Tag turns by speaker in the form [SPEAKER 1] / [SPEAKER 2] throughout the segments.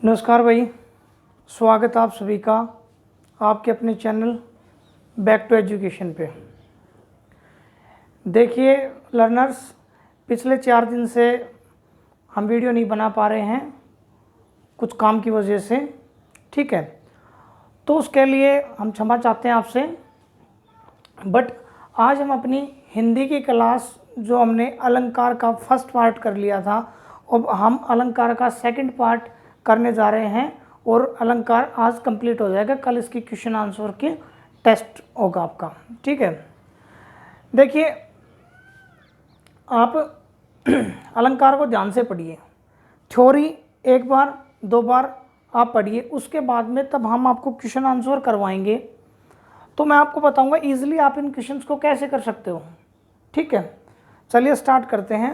[SPEAKER 1] नमस्कार भाई, स्वागत आप सभी का आपके अपने चैनल बैक टू एजुकेशन पे। देखिए लर्नर्स, पिछले 4 दिन से हम वीडियो नहीं बना पा रहे हैं कुछ काम की वजह से, ठीक है। तो उसके लिए हम क्षमा चाहते हैं आपसे। बट आज हम अपनी हिंदी की क्लास जो हमने अलंकार का फर्स्ट पार्ट कर लिया था, अब हम अलंकार का सेकंड पार्ट करने जा रहे हैं और अलंकार आज कंप्लीट हो जाएगा। कल इसकी क्वेश्चन आंसर के टेस्ट होगा आपका, ठीक है। देखिए आप अलंकार को ध्यान से पढ़िए, थ्योरी एक बार 2 बार आप पढ़िए, उसके बाद में तब हम आपको क्वेश्चन आंसर करवाएंगे। तो मैं आपको बताऊंगा इजीली आप इन क्वेश्चंस को कैसे कर सकते हो, ठीक है। चलिए स्टार्ट करते हैं।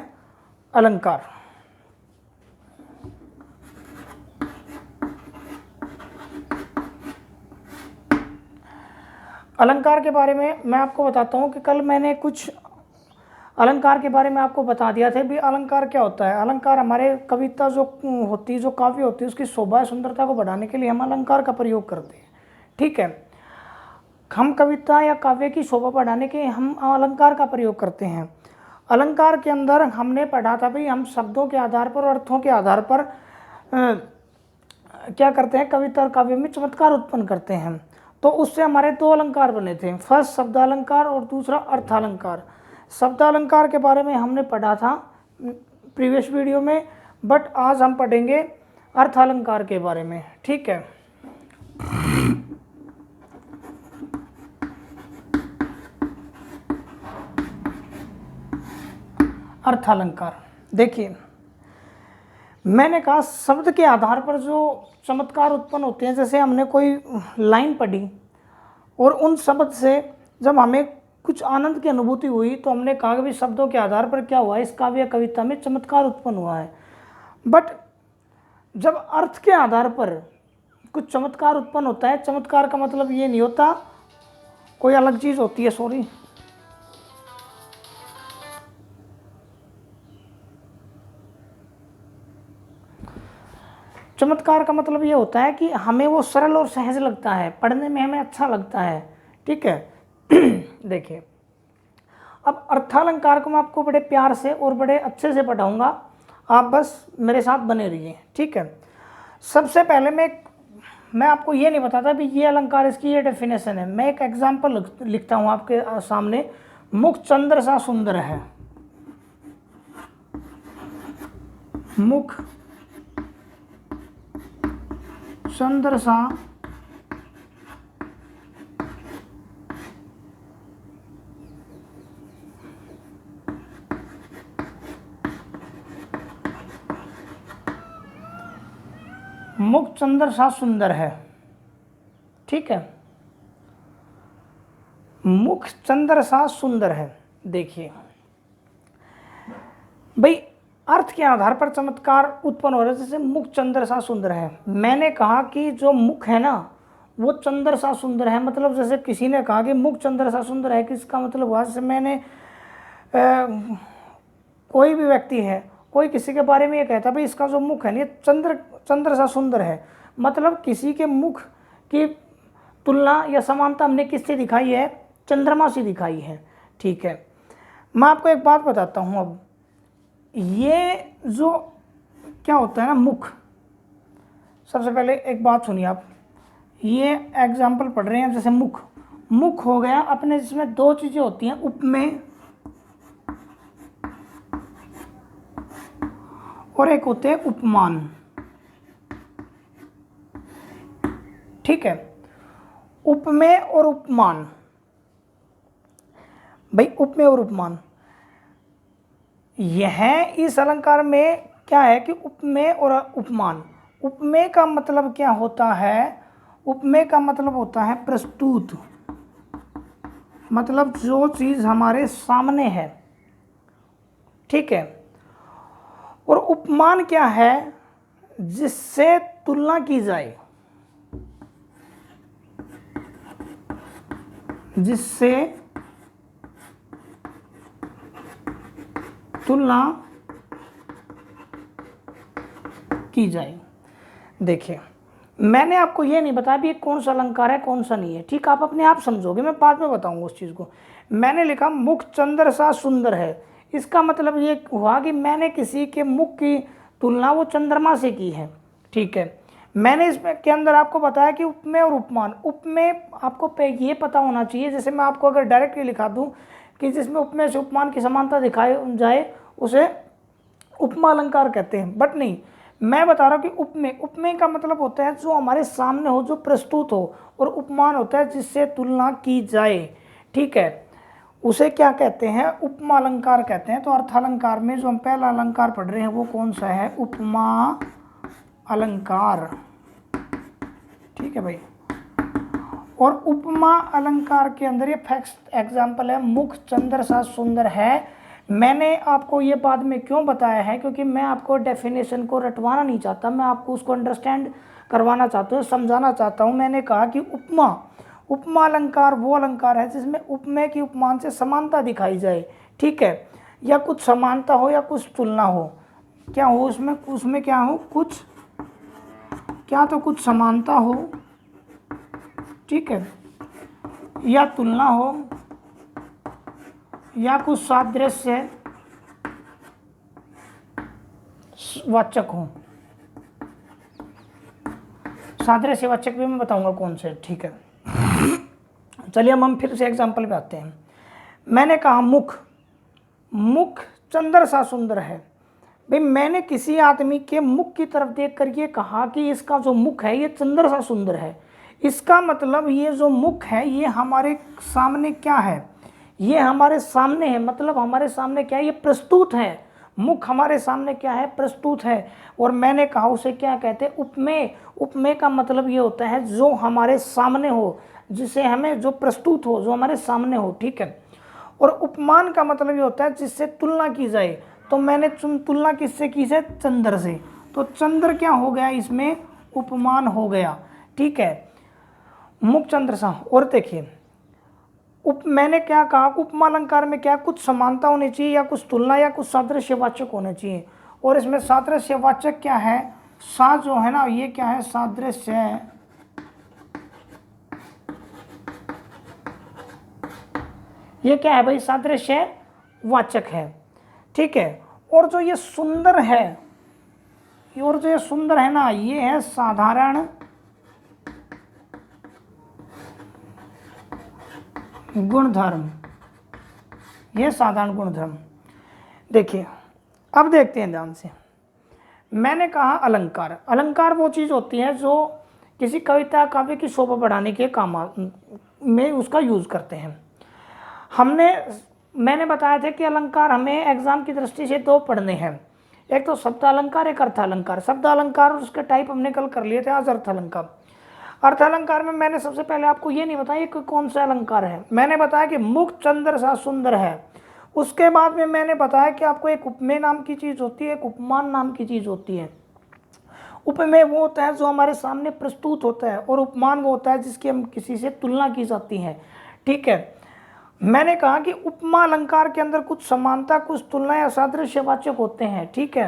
[SPEAKER 1] अलंकार, अलंकार के बारे में मैं आपको बताता हूँ कि कल मैंने कुछ अलंकार के बारे में आपको बता दिया था भी अलंकार क्या होता है। अलंकार हमारे कविता जो होती है, जो काव्य होती है, उसकी शोभा सुंदरता को बढ़ाने के लिए हम अलंकार का प्रयोग करते हैं, ठीक है। हम कविता या काव्य की शोभा बढ़ाने के हम अलंकार का प्रयोग करते हैं। अलंकार के अंदर हमने पढ़ा था भाई, हम शब्दों के आधार पर, अर्थों के आधार पर क्या करते हैं, कविता और काव्य में चमत्कार उत्पन्न करते हैं। तो उससे हमारे 2 अलंकार बने थे, फर्स्ट शब्दालंकार और दूसरा अर्थालंकार। शब्दालंकार के बारे में हमने पढ़ा था प्रीवियस वीडियो में, बट आज हम पढ़ेंगे अर्थालंकार के बारे में, ठीक है। अर्थालंकार, देखिए मैंने कहा शब्द के आधार पर जो चमत्कार उत्पन्न होते हैं, जैसे हमने कोई लाइन पढ़ी और उन शब्द से जब हमें कुछ आनंद की अनुभूति हुई तो हमने कहा कि शब्दों के आधार पर क्या हुआ, इस काव्य कविता में चमत्कार उत्पन्न हुआ है। बट जब अर्थ के आधार पर कुछ चमत्कार उत्पन्न होता है, चमत्कार का मतलब ये नहीं होता कोई अलग चीज़ होती है, सॉरी, चमत्कार का मतलब ये होता है कि हमें वो सरल और सहज लगता है, पढ़ने में हमें अच्छा लगता है, ठीक है। देखिए अब अर्थालंकार को मैं आपको बड़े प्यार से और बड़े अच्छे से पढ़ाऊंगा, आप बस मेरे साथ बने रहिए, ठीक है। सबसे पहले मैं आपको ये नहीं बताता भी ये अलंकार, इसकी ये डेफिनेशन है। मैं एक एग्जाम्पल लिखता हूँ आपके सामने। मुख चंद्र सा सुंदर है, मुख चंद्र सा मुख चंद्र सा सुंदर है, ठीक है। मुख चंद्र सा सुंदर है। देखिए भाई अर्थ के आधार पर चमत्कार उत्पन्न हो रहा है, जैसे मुख चंद्र सा सुंदर है। मैंने कहा कि जो मुख है ना वो चंद्र सा सुंदर है, मतलब जैसे किसी ने कहा कि मुख चंद्र सा सुंदर है, कि इसका मतलब हुआ जैसे मैंने कोई भी व्यक्ति है, कोई किसी के बारे में ये कहता भाई इसका जो मुख है ना ये चंद्र सा सुंदर है, मतलब किसी के मुख की तुलना या समानता हमने किससे दिखाई है, चंद्रमा से दिखाई है, ठीक है। मैं आपको एक बात बताता हूँ। अब ये जो क्या होता है ना मुख, सबसे पहले एक बात सुनिए आप, ये एग्जाम्पल पढ़ रहे हैं, जैसे मुख, मुख हो गया अपने, जिसमें 2 चीज़ें होती हैं, उपमेय और एक होते हैं उपमान, ठीक है। उपमेय और उपमान, भाई उपमेय और उपमान, यह इस अलंकार में क्या है कि उपमेय और उपमान। उपमेय का मतलब क्या होता है, उपमेय का मतलब होता है प्रस्तुत, मतलब जो चीज हमारे सामने है, ठीक है। और उपमान क्या है, जिससे तुलना की जाए, जिससे तुलना की जाए। देखिए मैंने आपको ये नहीं बताया भी ये कौन सा अलंकार है कौन सा नहीं है, ठीक, आप अपने आप समझोगे, मैं बाद में बताऊंगा उस चीज़ को। मैंने लिखा मुख चंद्र सा सुंदर है, इसका मतलब ये हुआ कि मैंने किसी के मुख की तुलना वो चंद्रमा से की है, ठीक है। मैंने इसमें के अंदर आपको बताया कि उपमेय और उपमान, उपमेय आपको ये पता होना चाहिए, जैसे मैं आपको अगर डायरेक्टली लिखा दूं कि जिसमें उपमेय से उपमान की समानता दिखाई जाए उसे उपमा अलंकार कहते हैं, बट नहीं, मैं बता रहा हूँ कि उपमेय, उपमेय का मतलब होता है जो हमारे सामने हो, जो प्रस्तुत हो, और उपमान होता है जिससे तुलना की जाए, ठीक है, उसे क्या कहते हैं, उपमा अलंकार कहते हैं। तो अर्थालंकार में जो हम पहला अलंकार पढ़ रहे हैं वो कौन सा है, उपमा अलंकार, ठीक है भाई। और उपमा अलंकार के अंदर ये फर्स्ट एग्जाम्पल है, मुख चंद्र सा सुंदर है। मैंने आपको ये बाद में क्यों बताया है, क्योंकि मैं आपको डेफिनेशन को रटवाना नहीं चाहता, मैं आपको उसको अंडरस्टैंड करवाना चाहता हूँ, समझाना चाहता हूँ। मैंने कहा कि उपमा, उपमा अलंकार वो अलंकार है जिसमें उपमेय की उपमान से समानता दिखाई जाए, ठीक है, या कुछ समानता हो या कुछ तुलना हो, क्या हो उसमें, उसमें क्या हो, कुछ क्या तो कुछ समानता हो, ठीक है, या तुलना हो, या कुछ सादृश्य वाचक हो। सादृश्य वाचक भी मैं बताऊंगा कौन से, ठीक है। चलिए हम फिर से एग्जांपल पे आते हैं। मैंने कहा मुख, मुख चंद्र सा सुंदर है, भाई मैंने किसी आदमी के मुख की तरफ देख कर ये कहा कि इसका जो मुख है ये चंद्र सा सुंदर है, इसका मतलब ये जो मुख है ये हमारे सामने क्या है, ये हमारे सामने है, मतलब हमारे सामने क्या है, ये प्रस्तुत है, मुख हमारे सामने क्या है, प्रस्तुत है। और मैंने कहा उसे क्या कहते हैं, उपमेय। उपमेय का मतलब ये होता है जो हमारे सामने हो, जिसे हमें जो प्रस्तुत हो, जो हमारे सामने हो, ठीक है। और उपमान का मतलब ये होता है जिससे तुलना की जाए, तो मैंने तुलना किससे की है, चंद्र से, तो चंद्र क्या हो गया, इसमें उपमान हो गया, ठीक है, मुख चंद्र सा। और देखिए मैंने क्या कहा, उपमा अलंकार में क्या कुछ समानता होनी चाहिए या कुछ तुलना या कुछ सादृश्यवाचक होने चाहिए, और इसमें सादृश्यवाचक क्या है, सा जो है ना ये क्या है, सादृश्य, ये क्या है भाई, सादृश्य वाचक है, ठीक है। और जो ये सुंदर है, और जो ये सुंदर है ना ये है साधारण गुणधर्म, ये साधारण गुणधर्म। देखिए अब देखते हैं ध्यान से। मैंने कहा अलंकार, अलंकार वो चीज़ होती है जो किसी कविता काव्य की शोभा बढ़ाने के काम में उसका यूज़ करते हैं। मैंने बताया था कि अलंकार हमें एग्जाम की दृष्टि से दो पढ़ने हैं, एक तो शब्द अलंकार, एक अर्थ अलंकार। शब्द अलंकार और उसके टाइप हमने कल कर लिए थे, आज अर्थ अलंकार। अर्थ अलंकार में मैंने सबसे पहले आपको ये नहीं बताया कि कौन सा अलंकार है, मैंने बताया कि मुख चंद्र सा सुंदर है। उसके बाद में मैंने बताया कि आपको एक उपमेय नाम की चीज़ होती है, एक उपमान नाम की चीज़ होती है। उपमेय वो होता है जो हमारे सामने प्रस्तुत होता है, और उपमान वो होता है जिसकी हम किसी से तुलना की जाती है, ठीक है। मैंने कहा कि उपमा अलंकार के अंदर कुछ समानता, कुछ तुलना या सादृश्यवाचक होते हैं, ठीक है।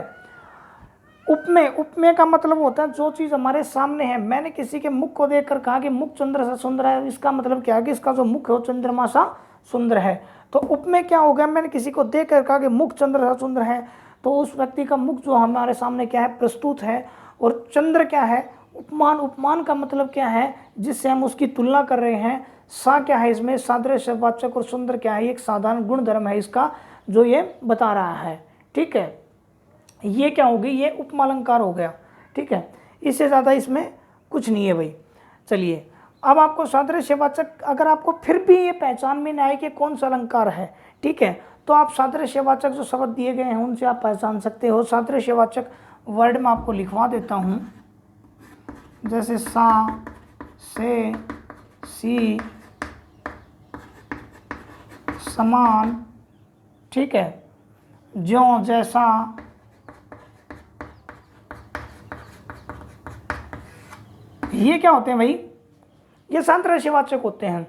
[SPEAKER 1] उपमेय, उपमेय का मतलब होता है जो चीज़ हमारे सामने है। मैंने किसी के मुख को देखकर कहा कि मुख चंद्र सा सुंदर है, इसका मतलब क्या है कि इसका जो मुख है वो चंद्रमा सा सुंदर है। तो उपमेय क्या हो गया, मैंने किसी को देख कर कहा कि मुख चंद्र सा सुंदर है, तो उस व्यक्ति का मुख जो हमारे सामने क्या है, प्रस्तुत है। और चंद्र क्या है, उपमान, उपमान का मतलब क्या है, जिससे हम उसकी तुलना कर रहे हैं। सा क्या है, इसमें सादृश्यवाचक, और सुंदर क्या है, एक साधारण गुणधर्म है इसका जो ये बता रहा है, ठीक है। ये क्या होगी, ये उपमा अलंकार हो गया, ठीक है। इससे ज़्यादा इसमें कुछ नहीं है भाई। चलिए अब आपको सादृश्यवाचक, अगर आपको फिर भी ये पहचान में नहीं आए कि कौन सा अलंकार है, ठीक है, तो आप सादृश्यवाचक जो शब्द दिए गए हैं उनसे आप पहचान सकते हो। सादृश्यवाचक वर्ड में आपको लिखवा देता हूँ, जैसे सा, से, सी, समान, ठीक है, ज्यों, जैसा, ये क्या होते हैं भाई, ये सादृश्यवाचक होते हैं।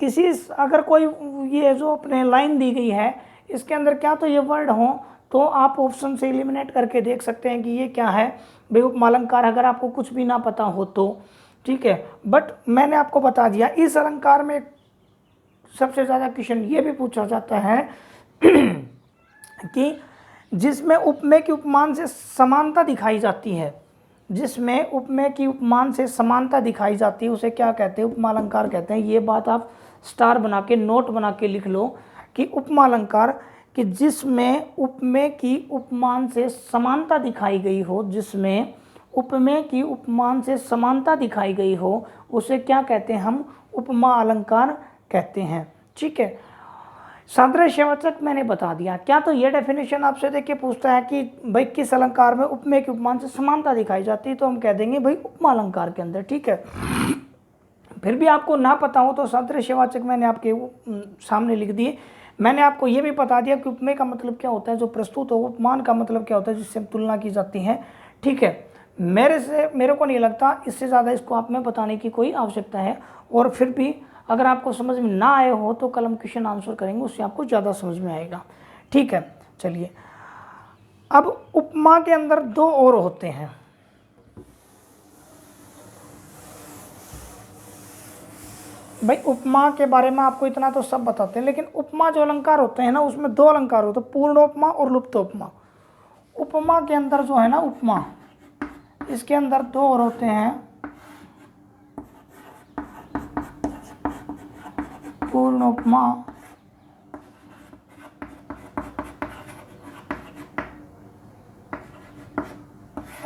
[SPEAKER 1] किसी अगर कोई ये जो अपने लाइन दी गई है इसके अंदर क्या तो ये वर्ड हो तो आप ऑप्शन से एलिमिनेट करके देख सकते हैं कि ये क्या है भाई उपमा अलंकार, अगर आपको कुछ भी ना पता हो तो। ठीक है, बट मैंने आपको बता दिया। इस अलंकार में सबसे ज़्यादा क्वेश्चन ये भी पूछा जाता है कि जिसमें उपमेय की उपमान से समानता दिखाई जाती है, जिसमें उपमेय की उपमान से समानता दिखाई जाती है उसे क्या कहते हैं? उपमा अलंकार कहते हैं। ये बात आप स्टार बना के नोट बना के लिख लो कि उपमा अलंकार कि जिसमें उपमेय की उपमान से समानता दिखाई गई हो, जिसमें उपमेय की उपमान से समानता दिखाई गई हो उसे क्या कहते हैं? हम उपमा अलंकार कहते हैं। ठीक है, सादृश्यवाचक मैंने बता दिया क्या, तो ये डेफिनेशन आपसे देखिए पूछता है कि भाई किस अलंकार में उपमेय के उपमान से समानता दिखाई जाती है, तो हम कह देंगे भाई उपमा अलंकार के अंदर। ठीक है, फिर भी आपको ना पता हो तो सादृश्यवाचक मैंने आपके सामने लिख दिए। मैंने आपको ये भी बता दिया कि उपमेय का मतलब क्या होता है, जो प्रस्तुत हो, उपमान का मतलब क्या होता है, जिससे तुलना की जाती है। ठीक है, मेरे को नहीं लगता इससे ज़्यादा इसको आप में बताने की कोई आवश्यकता है। और फिर भी अगर आपको समझ में ना आए हो तो कल हम क्वेश्चन आंसर करेंगे, उससे आपको ज़्यादा समझ में आएगा। ठीक है, चलिए अब उपमा के अंदर दो और होते हैं। भाई उपमा के बारे में आपको इतना तो सब बताते हैं, लेकिन उपमा जो अलंकार होते हैं ना उसमें दो अलंकार होते हैं, पूर्णोपमा और लुप्तोपमा। उपमा के अंदर जो है ना उपमा, इसके अंदर दो और होते हैं, पूर्णोपमा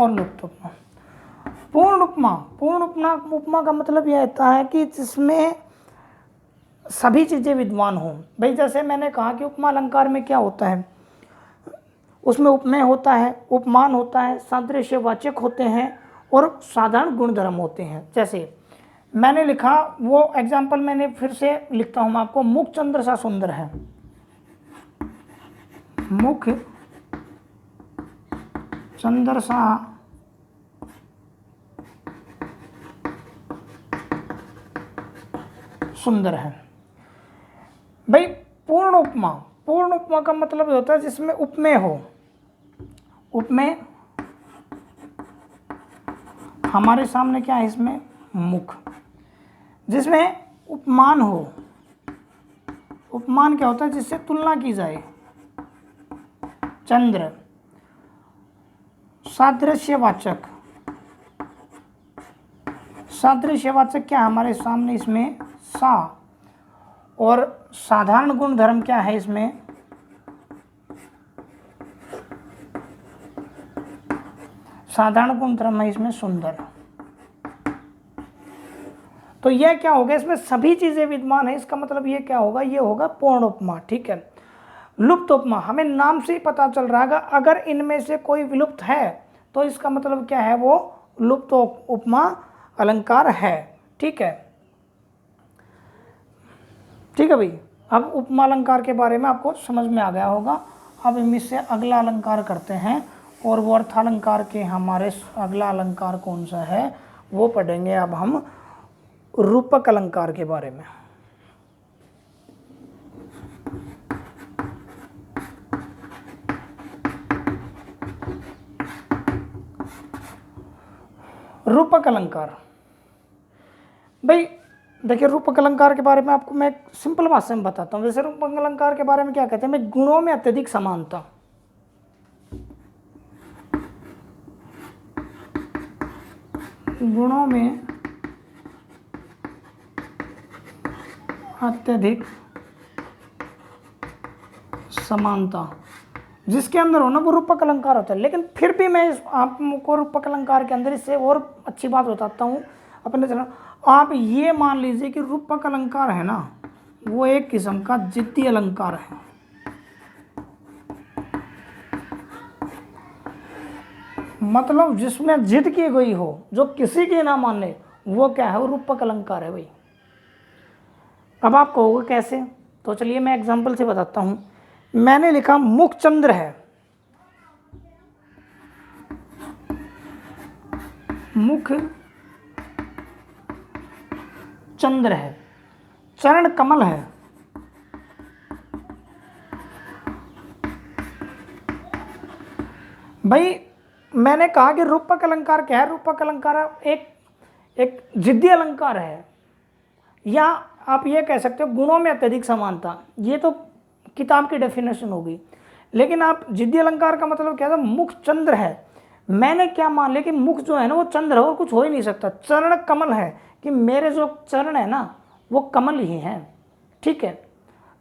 [SPEAKER 1] और लुप्तोपमा। पूर्ण उपमा का मतलब यह होता है कि जिसमें सभी चीज़ें विद्यमान हों। भाई जैसे मैंने कहा कि उपमा अलंकार में क्या होता है, उसमें उपमेय होता है, उपमान होता है, सादृश्यवाचक होते हैं और साधारण गुणधर्म होते हैं। जैसे मैंने लिखा वो एग्जाम्पल मैंने फिर से लिखता हूँ आपको, मुख चंद्र सा सुंदर है। मुख चंद्र सा सुंदर है। भाई पूर्ण उपमा का मतलब होता है जिसमें उपमेय हो। उपमेय हमारे सामने क्या है, इसमें मुख। जिसमें उपमान हो, उपमान क्या होता है, जिससे तुलना की जाए, चंद्र। सादृश्यवाचक क्या है हमारे सामने, इसमें सा। और साधारण गुणधर्म क्या है इसमें, साधारण गुणधर्म है इसमें सुंदर। तो यह क्या होगा, इसमें सभी चीजें विद्यमान है, इसका मतलब ये क्या होगा, ये होगा पूर्ण उपमा। ठीक है, लुप्त उपमा हमें नाम से ही पता चल रहा है, अगर इनमें से कोई विलुप्त है तो इसका मतलब क्या है, वो लुप्त उपमा अलंकार है। ठीक है, ठीक है भाई, अब उपमा अलंकार के बारे में आपको समझ में आ गया होगा। अब हम इससे अगला अलंकार करते हैं, और वो अर्थालंकार के हमारे अगला अलंकार कौन सा है वो पढ़ेंगे अब हम रूपक अलंकार के बारे में। रूपक अलंकार, भाई देखिए रूपक अलंकार के बारे में आपको मैं सिंपल भाषा में बताता हूँ। जैसे रूपक अलंकार के बारे में क्या कहते हैं, मैं गुणों में अत्यधिक समानता, गुणों में अत्यधिक समानता जिसके अंदर हो ना वो रूपक अलंकार होता है। लेकिन फिर भी मैं आपको रूपक अलंकार के अंदर इससे और अच्छी बात बताता हूँ अपने तरह। आप ये मान लीजिए कि रूपक अलंकार है ना वो एक किस्म का जिद्दी अलंकार है। मतलब जिसमें जिद की गई हो, जो किसी की ना माने, वो क्या है, वो रूपक अलंकार है भाई। अब आप कहोगे कैसे, तो चलिए मैं एग्जांपल से बताता हूं। मैंने लिखा मुख चंद्र है, मुख चंद्र है, चरण कमल है, भाई मैंने कहा कि रूपक अलंकार क्या है? रूपक अलंकार एक एक जिद्दी अलंकार है, या आप ये कह सकते हो गुणों में अत्यधिक समानता। ये तो किताब की डेफिनेशन होगी, लेकिन आप जिद्दी अलंकार का मतलब क्या था? मुख चंद्र है। मैंने क्या मान लिया कि मुख जो है ना वो चंद्र है और कुछ हो ही नहीं सकता। चरण कमल है, कि मेरे जो चरण है ना वो कमल ही हैं, ठीक है।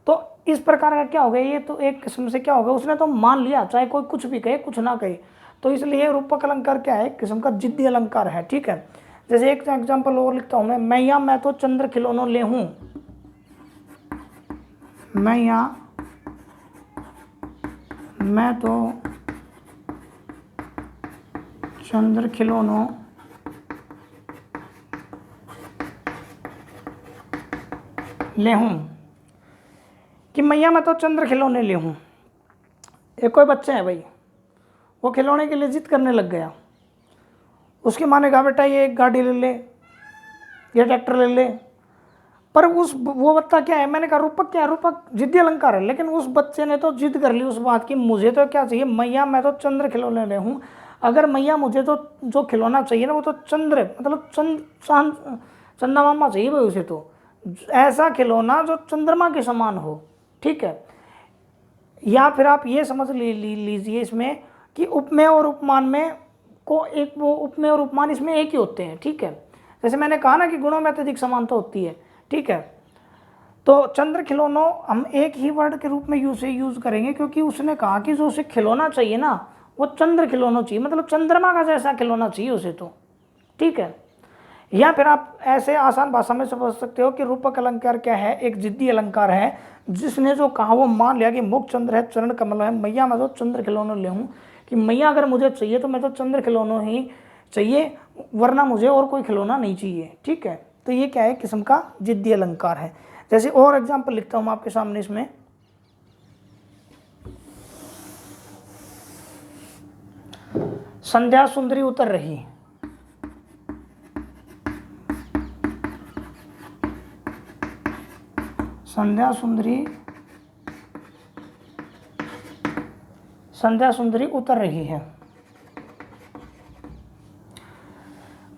[SPEAKER 1] तो इस प्रकार का क्या हो गया? ये तो एक किस्म से क्या हो गया, उसने तो मान लिया, चाहे कोई कुछ भी कहे कुछ ना कहे। तो इसलिए रूपक अलंकार क्या है? एक किस्म का जिद्दी अलंकार है, ठीक है। जैसे एक एग्जाम्पल और लिखता हूं मैं तो चंद्र खिलौनों ले हूं। मैं तो चंद्र खिलौनों ले हूं, कि मैया मैं तो चंद्र खिलौने ले हूं। एक कोई बच्चा है भाई, वो खिलौने के लिए जिद करने लग गया। उसकी माँ ने कहा बेटा ये एक गाड़ी ले ले, ये ट्रैक्टर ले ले। पर वो बच्चा क्या है? मैंने कहा रूपक क्या है? रूपक जिद्दी अलंकार है। लेकिन उस बच्चे ने तो जिद कर ली उस बात की, मुझे तो क्या चाहिए? मैया मैं तो चंद्र खिलौने ले हूँ। अगर मैया मुझे तो जो खिलौना चाहिए ना वो तो चंद्र, मतलब चंदा मामा चाहिए भाई उसे। तो ऐसा खिलौना जो चंद्रमा के समान हो, ठीक है। या फिर आप ये समझ लीजिए इसमें कि उपमेय और उपमान में को एक वो उपमेय और उपमान इसमें एक ही होते हैं, ठीक है। जैसे मैंने कहा ना कि गुणों में अत्यधिक समानता होती है, ठीक है। तो चंद्र खिलौनों हम एक ही वर्ड के रूप में यूज करेंगे, क्योंकि उसने कहा कि जो उसे खिलौना चाहिए ना वो चंद्र खिलौना चाहिए, मतलब चंद्रमा का जैसा खिलौना चाहिए उसे, तो ठीक है। या फिर आप ऐसे आसान भाषा में समझ सकते हो कि रूपक अलंकार क्या है? एक जिद्दी अलंकार है, जिसने जो कहा वो मान लिया कि मुख चंद्र है, चरण कमल है, मैया मैं तो चंद्र खिलौनों ले हूँ, कि मैया अगर मुझे चाहिए तो मैं तो चंद्र खिलौनों ही चाहिए, वरना मुझे और कोई खिलौना नहीं चाहिए, ठीक है। तो ये क्या है? किस्म का जिद्दी अलंकार है। जैसे और एग्जाम्पल लिखता हूँ आपके सामने इसमें। संध्या सुंदरी उतर रही, संध्या सुंदरी उतर रही है।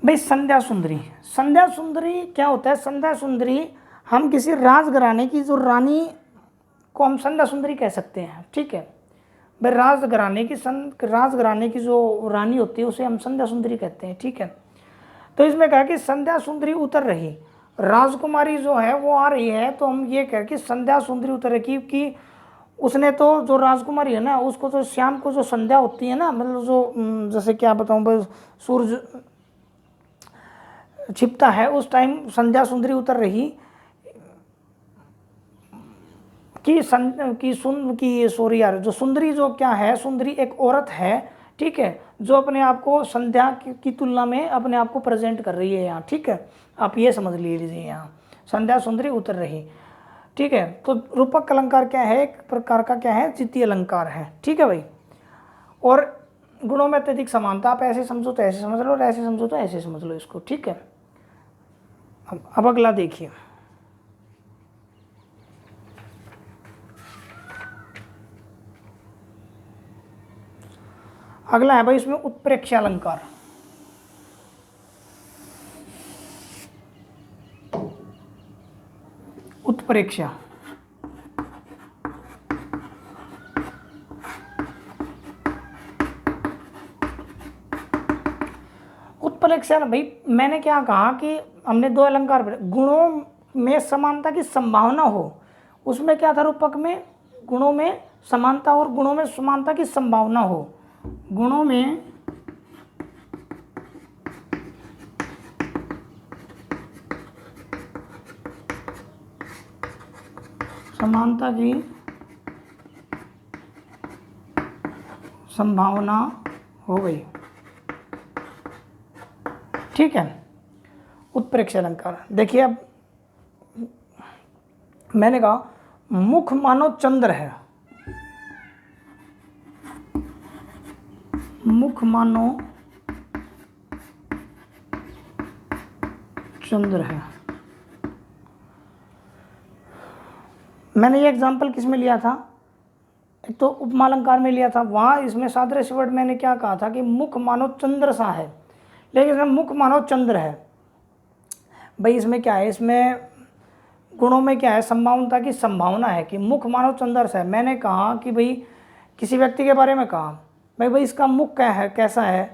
[SPEAKER 1] भाई संध्या सुंदरी क्या होता है? संध्या सुंदरी हम किसी राजघराने की जो रानी को हम संध्या सुंदरी कह सकते हैं, ठीक है। भाई राजघराने की जो रानी होती है उसे हम संध्या सुंदरी कहते हैं, ठीक है। तो इसमें कहा कि संध्या सुंदरी उतर रही, राजकुमारी जो है वो आ रही है, तो हम ये कह कि संध्या सुंदरी उतर रही, कि उसने तो जो राजकुमारी है ना उसको तो शाम को जो संध्या होती है ना, मतलब जो जैसे क्या बताऊं भाई, सूरज छिपता है उस टाइम संध्या सुंदरी उतर रही, कि सॉरी यार, जो सुंदरी जो क्या है? सुंदरी एक औरत है, ठीक है, जो अपने आप को संध्या की तुलना में अपने आप को प्रेजेंट कर रही है यहाँ, ठीक है। आप ये समझ लीजिए यहाँ संध्या सुंदरी उतर रही, ठीक है। तो रूपक अलंकार क्या है? एक प्रकार का क्या है? जिद्दी अलंकार है, ठीक है भाई। और गुणों में अत्यधिक समानता, आप ऐसे समझो तो ऐसे समझ लो और ऐसे समझो तो ऐसे समझ लो इसको, ठीक है। अब अगला देखिए, अगला है भाई इसमें उत्प्रेक्षा अलंकार। उत्प्रेक्षा उत्प्रेक्षा भाई मैंने क्या कहा कि हमने दो अलंकार पढ़े, गुणों में समानता की संभावना हो, उसमें क्या था? रूपक में गुणों में समानता और गुणों में समानता की संभावना हो। गुणों में समानता की संभावना हो गई, ठीक है। उत्प्रेक्षा अलंकार देखिए, अब मैंने कहा मुख मानो चंद्र है, मुख मानो चंद्र है। मैंने ये एग्जाम्पल किस में लिया था? एक तो उपमा अलंकार में लिया था, वहाँ इसमें सादृश्य वर्ड मैंने क्या कहा था कि मुख मानो चंद्र सा है, लेकिन इसमें मुख मानो चंद्र है। भाई इसमें क्या है, इसमें गुणों में क्या है, संभावना की संभावना है कि मुख मानो चंद्र सा है। मैंने कहा कि भाई किसी व्यक्ति के बारे में कहा भाई इसका मुख क्या है, कैसा है,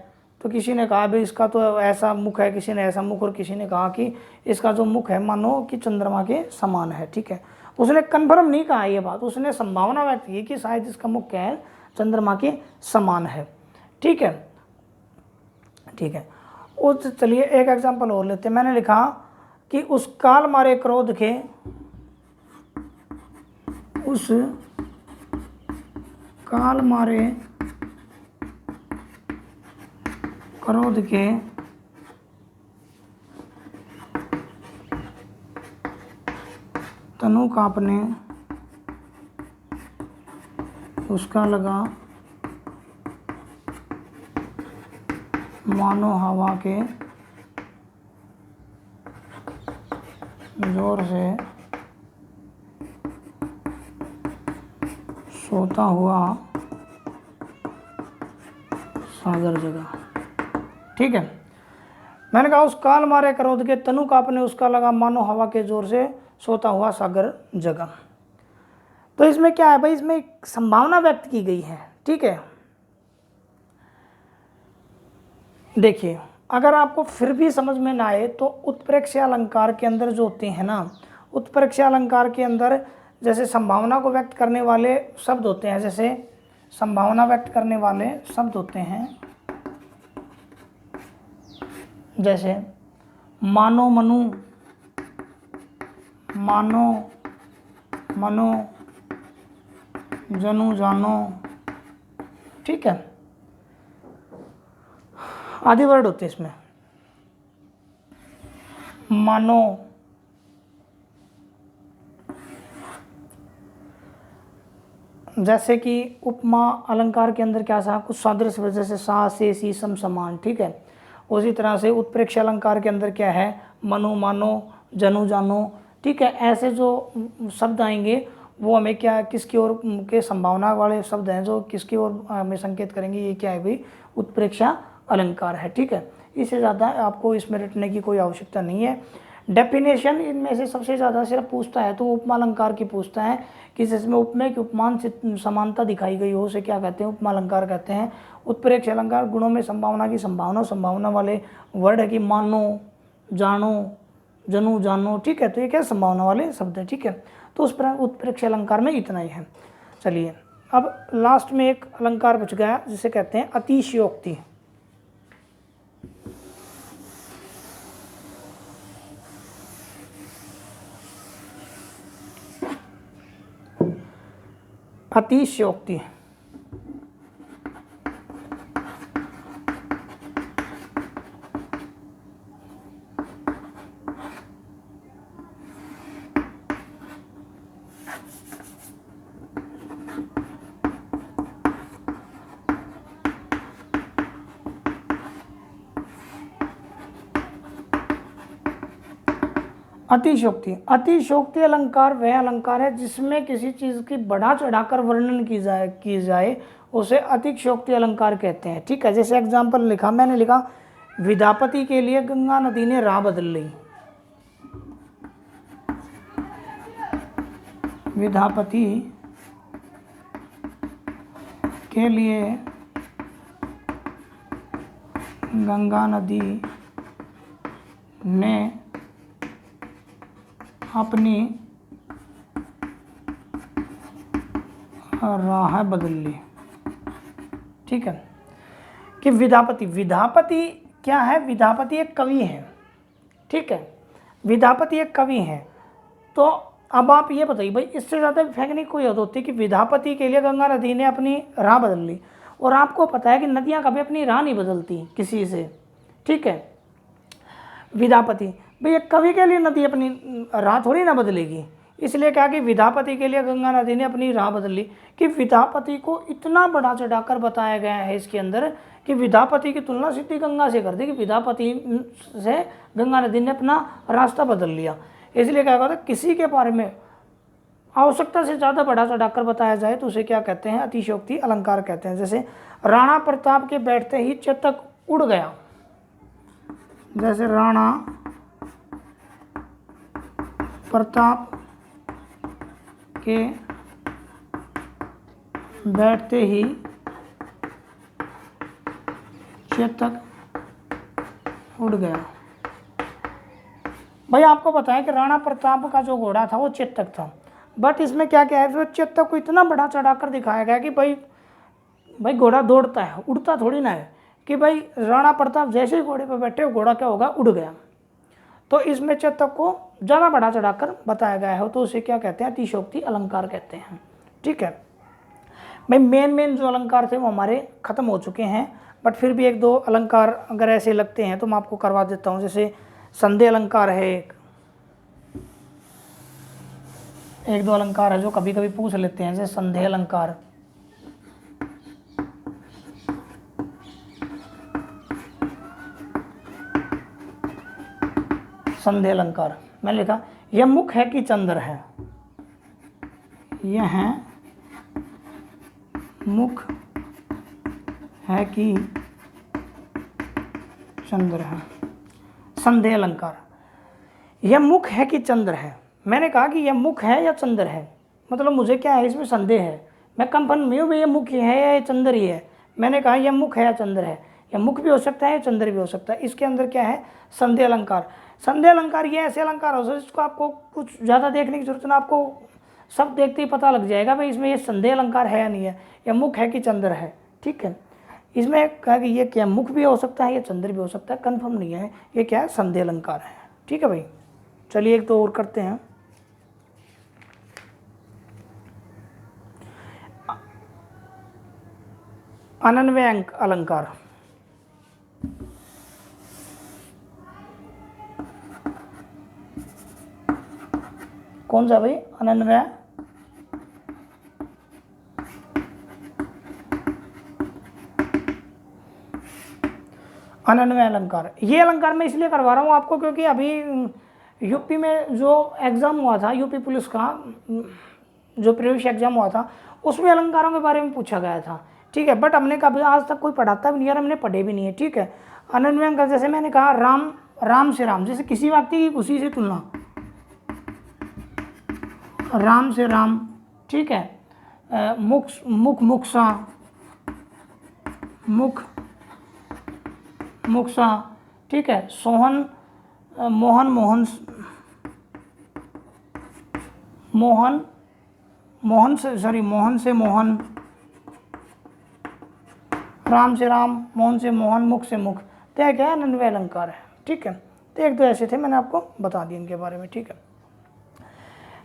[SPEAKER 1] तो किसी ने कहा भाई इसका तो ऐसा मुख है, किसी ने ऐसा मुख, और किसी ने कहा कि इसका जो मुख है मानो कि चंद्रमा के समान है। ठीक है, उसने कन्फर्म नहीं कहा ये बात, उसने संभावना व्यक्त की कि शायद इसका मुख क्या है, चंद्रमा के समान है। ठीक है, ठीक है। उस चलिए एक एग्जांपल और लेते हैं। मैंने लिखा कि उस काल मारे क्रोध के, उस काल मारे क्रोध के तनु कांपने, उसका लगा मानो हवा के जोर से सोता हुआ सागर जगा। ठीक है, मैंने कहा उस काल मारे क्रोध के तनु कांपने, उसका लगा मानो हवा के जोर से सोता हुआ सागर जगा। तो इसमें क्या है भाई, इसमें एक संभावना व्यक्त की गई है। ठीक है, देखिए अगर आपको फिर भी समझ में ना आए तो उत्प्रेक्षय अलंकार के अंदर जो होते हैं ना, उत्प्रेक्षय अलंकार के अंदर जैसे संभावना को व्यक्त करने वाले शब्द होते हैं, जैसे संभावना व्यक्त करने वाले शब्द होते हैं जैसे मानो मनु, मानो मनो, जनु जानो। ठीक है, आदि वर्ड होते हैं इसमें। मानो, जैसे कि उपमा अलंकार के अंदर क्या था, कुछ सादृश्य जैसे सा से सी सम समान। ठीक है, उसी तरह से उत्प्रेक्षय अलंकार के अंदर क्या है, मनो मानो, जनु जानो। ठीक है, ऐसे जो शब्द आएंगे वो हमें क्या, किसकी ओर के संभावना वाले शब्द हैं जो किसकी ओर हमें संकेत करेंगे, ये क्या है भाई, उत्प्रेक्षय अलंकार है। ठीक है, इससे ज़्यादा आपको इसमें रटने की कोई आवश्यकता नहीं है। डेफिनेशन इनमें से सबसे ज़्यादा सिर्फ पूछता है तो उपमा अलंकार की पूछता है कि जिसमें उपमेय की उपमान से समानता दिखाई गई हो उसे क्या कहते हैं, उपमा अलंकार कहते हैं। उत्प्रेक्षय अलंकार गुणों में संभावना की संभावना वाले वर्ड है कि मानो, जानो, जनु जानो। ठीक है, तो ये क्या संभावना वाले शब्द है। ठीक है, तो उस पर उत्प्रेक्षय अलंकार में इतना ही है। चलिए अब लास्ट में एक अलंकार बच गया जिसे कहते हैं अतिशयोक्ति। अतिशयोक्ति अतिशयोक्ति, अतिशयोक्ति अलंकार वह अलंकार है जिसमें किसी चीज़ की बढ़ा चढ़ाकर वर्णन की जाए उसे अतिशयोक्ति अलंकार कहते हैं। ठीक है, जैसे एग्जाम्पल लिखा, मैंने लिखा विद्यापति के लिए गंगा नदी ने राह बदल ली। विद्यापति के लिए गंगा नदी ने अपनी राह बदल ली। ठीक है, कि विद्यापति क्या है, विद्यापति एक कवि है। ठीक है, विद्यापति एक कवि है। तो अब आप ये बताइए भाई, इससे ज़्यादा फेंकने की कोई हद होती है कि विद्यापति के लिए गंगा नदी ने अपनी राह बदल ली। और आपको पता है कि नदियाँ कभी अपनी राह नहीं बदलती किसी से। ठीक है, विद्यापति भाई एक कवि के लिए नदी अपनी राह थोड़ी ना बदलेगी, इसलिए कहा कि विद्यापति के लिए गंगा नदी ने अपनी राह बदल ली। कि विद्यापति को इतना बढ़ा चढ़ाकर बताया गया है इसके अंदर कि विद्यापति की तुलना सीधी गंगा से कर दी कि विद्यापति से गंगा नदी ने अपना रास्ता बदल लिया। इसलिए क्या कहता है, किसी के बारे में आवश्यकता से ज़्यादा बढ़ा चढ़ाकर बताया जाए तो उसे क्या कहते हैं, अतिशयोक्ति अलंकार कहते हैं। जैसे राणा प्रताप के बैठते ही चेतक उड़ गया, जैसे राणा प्रताप के बैठते ही चेतक उड़ गया। भाई आपको बताएं कि राणा प्रताप का जो घोड़ा था वो चेतक था, बट इसमें क्या क्या है, चेतक को इतना बड़ा चढ़ाकर दिखाया गया कि भाई घोड़ा दौड़ता है, उड़ता थोड़ी ना है, कि भाई राणा प्रताप जैसे ही घोड़े पर बैठे घोड़ा क्या होगा, उड़ गया। तो इसमें चेतक को ज़्यादा बड़ा चढ़ाकर बताया गया है, तो उसे क्या कहते हैं, अतिशयोक्ति अलंकार कहते हैं। ठीक है भाई, मेन जो अलंकार थे वो हमारे ख़त्म हो चुके हैं, बट फिर भी एक दो अलंकार अगर ऐसे लगते हैं तो मैं आपको करवा देता हूँ। जैसे संधि अलंकार है, एक दो अलंकार है जो कभी कभी पूछ लेते हैं, जैसे संधि अलंकार। संधि अलंकार मैंने लिखा, यह मुख है कि चंद्र है, यह मुख है कि चंद्र है। संधि अलंकार, यह मुख है कि चंद्र है। मैंने कहा कि यह मुख है या चंद्र है, मतलब मुझे क्या है, इसमें संदेह है, मैं कंफर्म नहीं हूँ भाई ये मुख ही है या ये चंद्र ही है। मैंने कहा यह मुख है या चंद्र है, यह मुख भी हो सकता है, चंद्र भी हो सकता है। इसके अंदर क्या है, संधि अलंकार। संधि अलंकार ये ऐसे अलंकार हो सकते हैं जिसको आपको कुछ ज़्यादा देखने की जरूरत ना, आपको सब देखते ही पता लग जाएगा भाई इसमें ये संधि अलंकार है या नहीं है, या मुख है कि चंद्र है। ठीक है, इसमें कहा कि ये क्या मुख भी हो सकता है या चंद्र भी हो सकता है, कंफर्म नहीं है, ये क्या है, संधि अलंकार है। ठीक है भाई, चलिए एक दो और करते हैं। अनन्वय अलंकार, कौन सा भाई, अनन्वय अलंकार। ये अलंकार मैं इसलिए करवा रहा हूँ आपको क्योंकि अभी यूपी में जो एग्ज़ाम हुआ था, यूपी पुलिस का जो प्रवेश एग्जाम हुआ था, उसमें अलंकारों के बारे में पूछा गया था। ठीक है, बट हमने कभी आज तक कोई पढ़ाता भी नहीं है, हमने पढ़े भी नहीं है। ठीक है, अनन्वय अलंकार जैसे मैंने कहा, राम से राम, जैसे किसी व्यक्ति की खुशी से तुलना, राम से राम। ठीक है, मुखसा, मुखसा। ठीक है, सोहन मोहन से मोहन, राम से राम, मोहन से मोहन, मुख से मुख। तो यह क्या है, अनन्वय अलंकार है। ठीक है, तो एक दो ऐसे थे, मैंने आपको बता दिया इनके बारे में। ठीक है,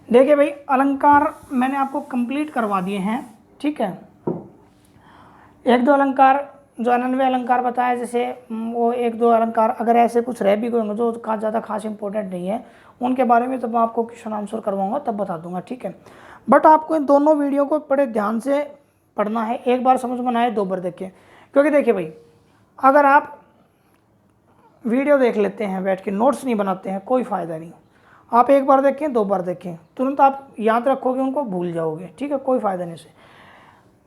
[SPEAKER 1] देखिए भाई, अलंकार मैंने आपको कंप्लीट करवा दिए हैं। ठीक है, एक दो अलंकार जो अनन्वय अलंकार बताया, जैसे वो एक दो अलंकार अगर ऐसे कुछ रह भी गए जो ज़्यादा खास इंपॉर्टेंट नहीं है, उनके बारे में तब मैं आपको क्वेश्चन आंसर करवाऊंगा, तब बता दूंगा। ठीक है, बट आपको इन दोनों वीडियो को बड़े ध्यान से पढ़ना है, एक बार समझ में आए 2 बार देखिए। क्योंकि देखिए भाई, अगर आप वीडियो देख लेते हैं बैठ के, नोट्स नहीं बनाते हैं, कोई फ़ायदा नहीं। आप एक बार देखें, 2 बार देखें, तुरंत आप याद रखोगे, उनको भूल जाओगे। ठीक है, कोई फ़ायदा नहीं से,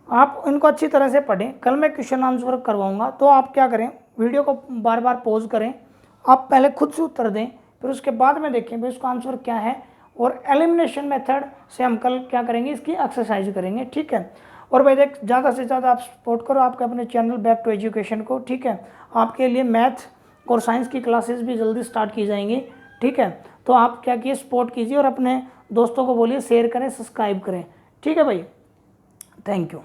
[SPEAKER 1] आप इनको अच्छी तरह से पढ़ें। कल मैं क्वेश्चन आंसर करवाऊंगा, तो आप क्या करें, वीडियो को बार बार पॉज करें, आप पहले खुद से उत्तर दें, फिर उसके बाद में देखें भाई उसका आंसर क्या है, और एलिमिनेशन मेथड से हम कल क्या करेंगे, इसकी एक्सरसाइज करेंगे। ठीक है, और भाई देख, ज़्यादा से ज़्यादा आप सपोर्ट करो आपके अपने चैनल बैक टू एजुकेशन को। ठीक है, आपके लिए मैथ और साइंस की क्लासेस भी जल्दी स्टार्ट की जाएंगी। ठीक है, तो आप क्या कीजिए, सपोर्ट कीजिए और अपने दोस्तों को बोलिए शेयर करें, सब्सक्राइब करें। ठीक है भाई, थैंक यू।